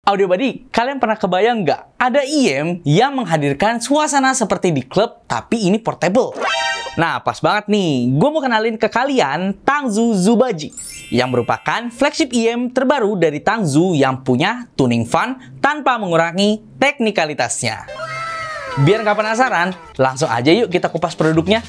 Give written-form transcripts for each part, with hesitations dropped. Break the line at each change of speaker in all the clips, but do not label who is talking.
Audio Buddy, kalian pernah kebayang nggak? Ada IEM yang menghadirkan suasana seperti di klub, tapi ini portable. Nah, pas banget nih. Gue mau kenalin ke kalian Tangzu Zubaji, yang merupakan flagship IEM terbaru dari Tangzu yang punya tuning fun tanpa mengurangi teknikalitasnya. Biar nggak penasaran, langsung aja yuk kita kupas produknya.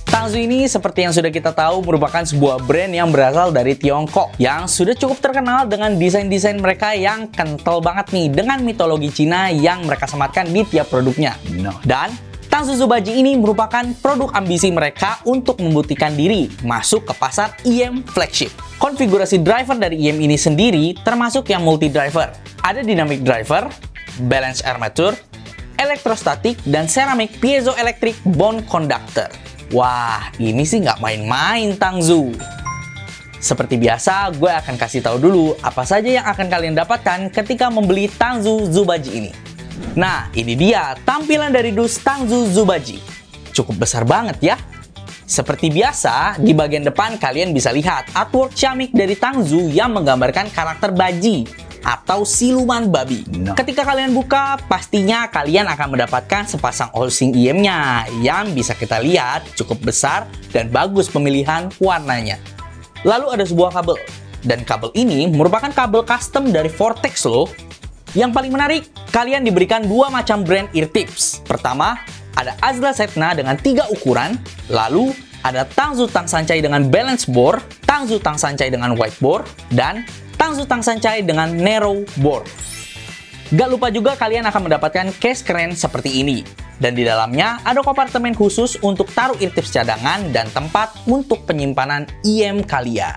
Tangzu ini seperti yang sudah kita tahu merupakan sebuah brand yang berasal dari Tiongkok yang sudah cukup terkenal dengan desain-desain mereka yang kental banget nih dengan mitologi Cina yang mereka sematkan di tiap produknya. Dan Tangzu Zubaji ini merupakan produk ambisi mereka untuk membuktikan diri masuk ke pasar IEM flagship. Konfigurasi driver dari IEM ini sendiri termasuk yang multi driver. Ada dynamic driver, balance armature, elektrostatik, dan ceramic piezoelectric bond conductor. Wah, ini sih nggak main-main Tangzu. Seperti biasa, gue akan kasih tahu dulu apa saja yang akan kalian dapatkan ketika membeli Tangzu Zubaji ini. Nah, ini dia tampilan dari dus Tangzu Zubaji. Cukup besar banget ya. Seperti biasa, di bagian depan kalian bisa lihat artwork ciamik dari Tangzu yang menggambarkan karakter baji atau siluman babi. Ketika kalian buka, pastinya kalian akan mendapatkan sepasang housing IEM-nya yang bisa kita lihat cukup besar dan bagus pemilihan warnanya. Lalu ada sebuah kabel, dan kabel ini merupakan kabel custom dari Vortex loh. Yang paling menarik, kalian diberikan dua macam brand ear tips. Pertama, ada Azla Setna dengan 3 ukuran, lalu ada Tangzu Tang Sancai dengan balance bore, Tangzu Tang Sancai dengan wide bore, dan Tangzu Tang Sancai dengan narrow bore. Gak lupa juga kalian akan mendapatkan case keren seperti ini. Dan di dalamnya ada kompartemen khusus untuk taruh ear tips cadangan dan tempat untuk penyimpanan IEM kalian.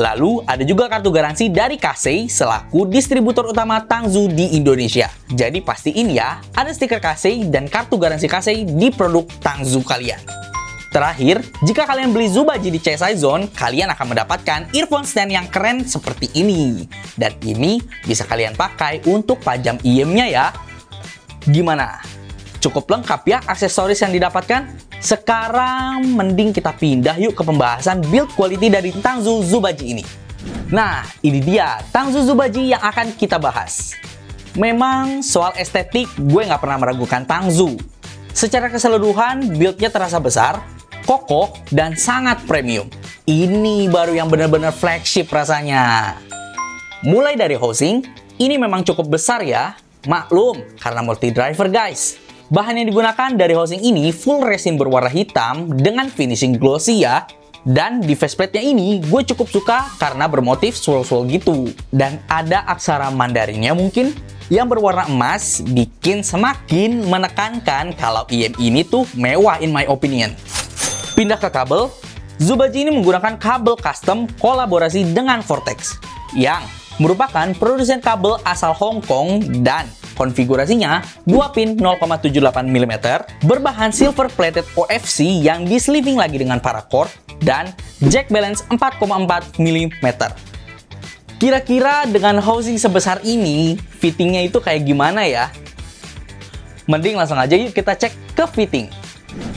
Lalu ada juga kartu garansi dari Kasei selaku distributor utama Tangzu di Indonesia. Jadi pastiin ya, ada stiker Kasei dan kartu garansi Kasei di produk Tangzu kalian. Terakhir, jika kalian beli Zubaji di CSI Zone, kalian akan mendapatkan earphone stand yang keren seperti ini. Dan ini bisa kalian pakai untuk pajang IEM-nya ya. Gimana? Cukup lengkap ya aksesoris yang didapatkan? Sekarang mending kita pindah yuk ke pembahasan build quality dari Tangzu Zubaji ini. Nah, ini dia Tangzu Zubaji yang akan kita bahas. Memang soal estetik, gue nggak pernah meragukan Tangzu. Secara keseluruhan, build-nya terasa besar, kokoh, dan sangat premium. Ini baru yang benar-benar flagship rasanya. Mulai dari housing, ini memang cukup besar ya. Maklum, karena multi driver guys. Bahan yang digunakan dari housing ini full resin berwarna hitam dengan finishing glossy ya. Dan di faceplate-nya ini gue cukup suka karena bermotif swirl-swirl gitu. Dan ada aksara Mandarinnya mungkin yang berwarna emas bikin semakin menekankan kalau IEM ini tuh mewah in my opinion. Pindah ke kabel, Zubaji ini menggunakan kabel custom kolaborasi dengan Vortex yang merupakan produsen kabel asal Hong Kong dan konfigurasinya 2 pin 0,78 mm berbahan silver plated OFC yang di sleeving lagi dengan paracord dan jack balance 4,4 mm. Kira-kira dengan housing sebesar ini, fittingnya itu kayak gimana ya? Mending langsung aja yuk kita cek ke fitting.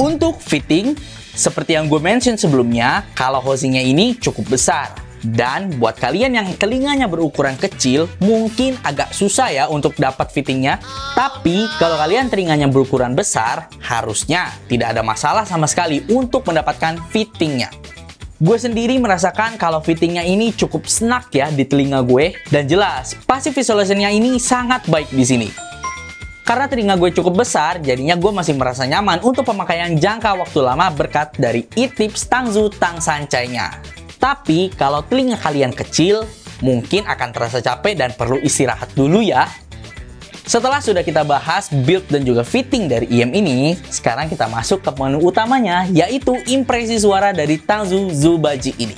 Untuk fitting, seperti yang gue mention sebelumnya, kalau housingnya ini cukup besar. Dan buat kalian yang telinganya berukuran kecil, mungkin agak susah ya untuk dapat fittingnya. Tapi kalau kalian telinganya berukuran besar, harusnya tidak ada masalah sama sekali untuk mendapatkan fittingnya. Gue sendiri merasakan kalau fittingnya ini cukup snug ya di telinga gue. Dan jelas, passive visualization-nya ini sangat baik di sini. Karena telinga gue cukup besar, jadinya gue masih merasa nyaman untuk pemakaian jangka waktu lama berkat dari ear tips Tangzu Tang Sancai-nya. Tapi kalau telinga kalian kecil, mungkin akan terasa capek dan perlu istirahat dulu ya. Setelah sudah kita bahas build dan juga fitting dari IEM ini, sekarang kita masuk ke menu utamanya, yaitu impresi suara dari Tangzu Zubaji ini.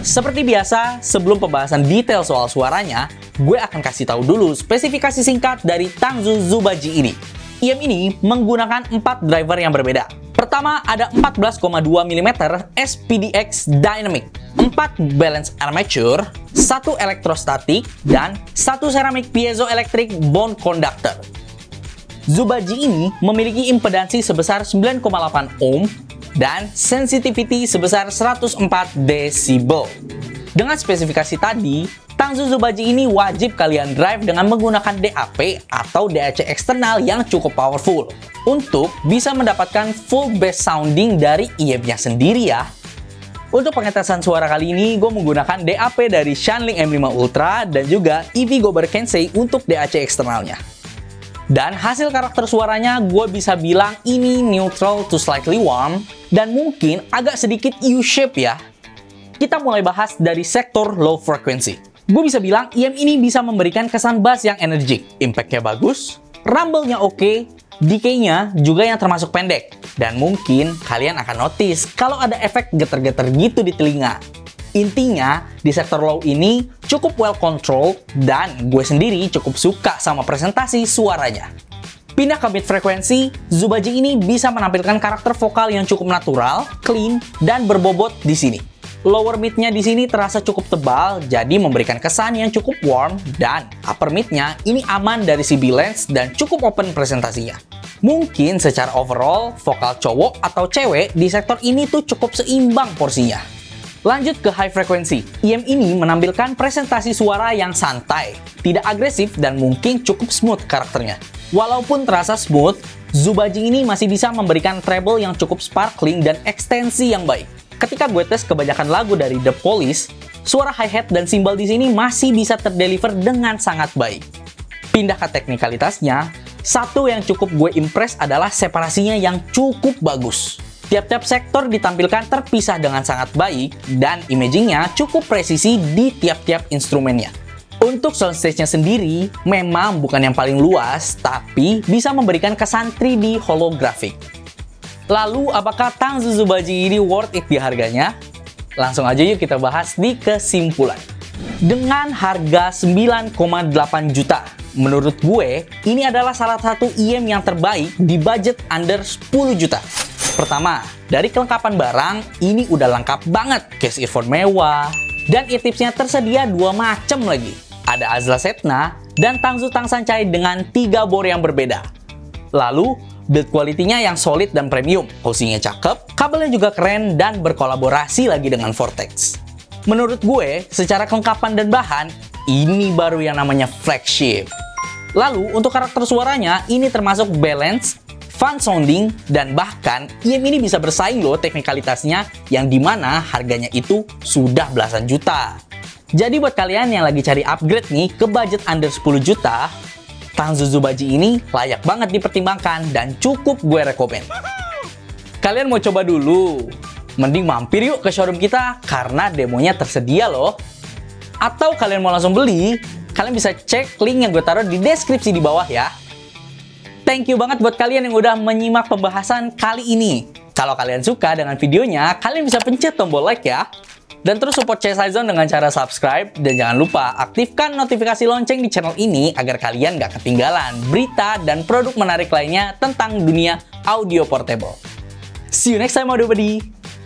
Seperti biasa, sebelum pembahasan detail soal suaranya, gue akan kasih tahu dulu spesifikasi singkat dari Tangzu Zubaji ini. IEM ini menggunakan 4 driver yang berbeda. Pertama, ada 14,2 mm SPDX Dynamic, 4 balance armature, 1 elektrostatik, dan 1 ceramic piezoelectric bond conductor. Zubaji ini memiliki impedansi sebesar 9,8 ohm dan sensitivity sebesar 104 decibel. Dengan spesifikasi tadi, Tangzu Zubaji ini wajib kalian drive dengan menggunakan DAP atau DAC eksternal yang cukup powerful untuk bisa mendapatkan full bass sounding dari IEM-nya sendiri ya. Untuk pengetesan suara kali ini, gue menggunakan DAP dari Shanling M5 Ultra dan juga EV Gober Kensei untuk DAC eksternalnya. Dan hasil karakter suaranya gue bisa bilang ini neutral to slightly warm dan mungkin agak sedikit U-shape ya. Kita mulai bahas dari sektor low frequency. Gue bisa bilang IEM ini bisa memberikan kesan bass yang energik, impact-nya bagus, rumble-nya oke, decay-nya juga yang termasuk pendek. Dan mungkin kalian akan notice kalau ada efek geter-geter gitu di telinga. Intinya, di sektor low ini cukup well controlled dan gue sendiri cukup suka sama presentasi suaranya. Pindah ke mid frekuensi, Zubaji ini bisa menampilkan karakter vokal yang cukup natural, clean, dan berbobot di sini. Lower mid-nya di sini terasa cukup tebal, jadi memberikan kesan yang cukup warm, dan upper mid-nya ini aman dari CB lens dan cukup open presentasinya. Mungkin secara overall, vokal cowok atau cewek di sektor ini tuh cukup seimbang porsinya. Lanjut ke high frequency, IEM ini menampilkan presentasi suara yang santai, tidak agresif dan mungkin cukup smooth karakternya. Walaupun terasa smooth, Zubaji ini masih bisa memberikan treble yang cukup sparkling dan ekstensi yang baik. Ketika gue tes kebanyakan lagu dari The Police, suara hi-hat dan cymbal di sini masih bisa terdeliver dengan sangat baik. Pindah ke teknikalitasnya, satu yang cukup gue impress adalah separasinya yang cukup bagus. Tiap-tiap sektor ditampilkan terpisah dengan sangat baik dan imagingnya cukup presisi di tiap-tiap instrumennya. Untuk soundstage-nya sendiri, memang bukan yang paling luas, tapi bisa memberikan kesan 3D holographic. Lalu, apakah Tangzu Zubaji ini worth it di harganya? Langsung aja yuk kita bahas di kesimpulan. Dengan harga 9,8 juta, menurut gue, ini adalah salah satu IEM yang terbaik di budget under 10 juta. Pertama, dari kelengkapan barang, ini udah lengkap banget. Case earphone mewah, dan eartipsnya tersedia 2 macam lagi. Ada Azla Setna dan Tangzu Tangsancai dengan 3 bore yang berbeda. Lalu, build quality-nya yang solid dan premium, housingnya cakep, kabelnya juga keren dan berkolaborasi lagi dengan Vortex. Menurut gue, secara kelengkapan dan bahan, ini baru yang namanya flagship. Lalu, untuk karakter suaranya, ini termasuk balance, fun sounding, dan bahkan IEM ini bisa bersaing loh teknikalitasnya yang dimana harganya itu sudah belasan juta. Jadi buat kalian yang lagi cari upgrade nih ke budget under 10 juta, Tangzu Zubaji ini layak banget dipertimbangkan dan cukup gue rekomen. Kalian mau coba dulu? Mending mampir yuk ke showroom kita karena demonya tersedia loh. Atau kalian mau langsung beli, kalian bisa cek link yang gue taruh di deskripsi di bawah ya. Thank you banget buat kalian yang udah menyimak pembahasan kali ini. Kalau kalian suka dengan videonya, kalian bisa pencet tombol like ya. Dan terus support CSI Zone dengan cara subscribe. Dan jangan lupa aktifkan notifikasi lonceng di channel ini agar kalian gak ketinggalan berita dan produk menarik lainnya tentang dunia audio portable. See you next time, everybody!